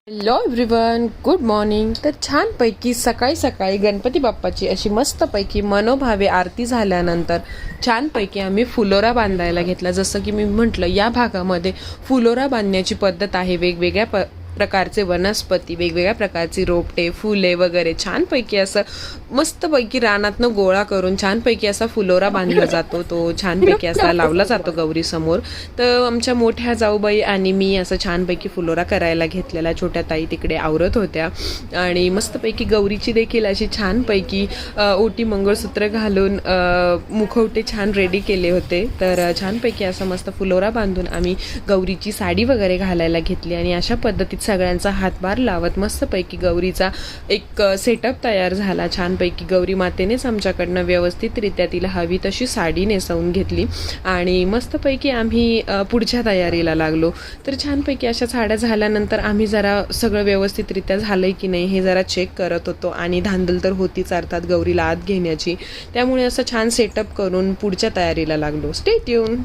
Hello everyone, good morning. तर छानपैकी सकाळी सकाळी गणपती बाप्पाची अशी मस्तपैकी मनोभावे आरती झाल्यानंतर छानपैकी आम्ही फुलोरा बांधायला घेतला. जसं की मी म्हटलं, या भागामध्ये फुलोरा बांधण्याची पद्धत आहे. वेगवेगळ्या प्रकारचे वनस्पती, वेगवेगळ्या प्रकारची रोपटे, फुले वगैरे छानपैकी असं मस्तपैकी रानातनं गोळा करून छानपैकी असा फुलोरा बांधला जातो. तो छानपैकी असा लावला जातो गौरी समोर. तर आमच्या मोठ्या जाऊबाई आणि मी असं छानपैकी फुलोरा करायला घेतलेला. छोट्या ताई तिकडे आवरत होत्या आणि मस्तपैकी गौरीची देखील अशी छानपैकी ओटी मंगळसूत्र घालून मुखवटे छान रेडी केले होते. तर छानपैकी असं मस्त फुलोरा बांधून आम्ही गौरीची साडी वगैरे घालायला घेतली आणि अशा पद्धतीत सगळ्यांचा हातभार लावत मस्तपैकी गौरीचा एक सेटअप तयार झाला. छानपैकी गौरी मातेनेच आमच्याकडनं व्यवस्थितरित्या तिला हवी तशी साडी नेसवून घेतली आणि मस्तपैकी आम्ही पुढच्या तयारीला लागलो. तर छानपैकी अशा साड्या झाल्यानंतर आम्ही जरा सगळं व्यवस्थितरित्या झालंय की नाही हे जरा चेक करत होतो आणि धांदल तर होतीच अर्थात गौरीला आत घेण्याची. त्यामुळे असं छान सेटअप करून पुढच्या तयारीला लागलो. Stay tune.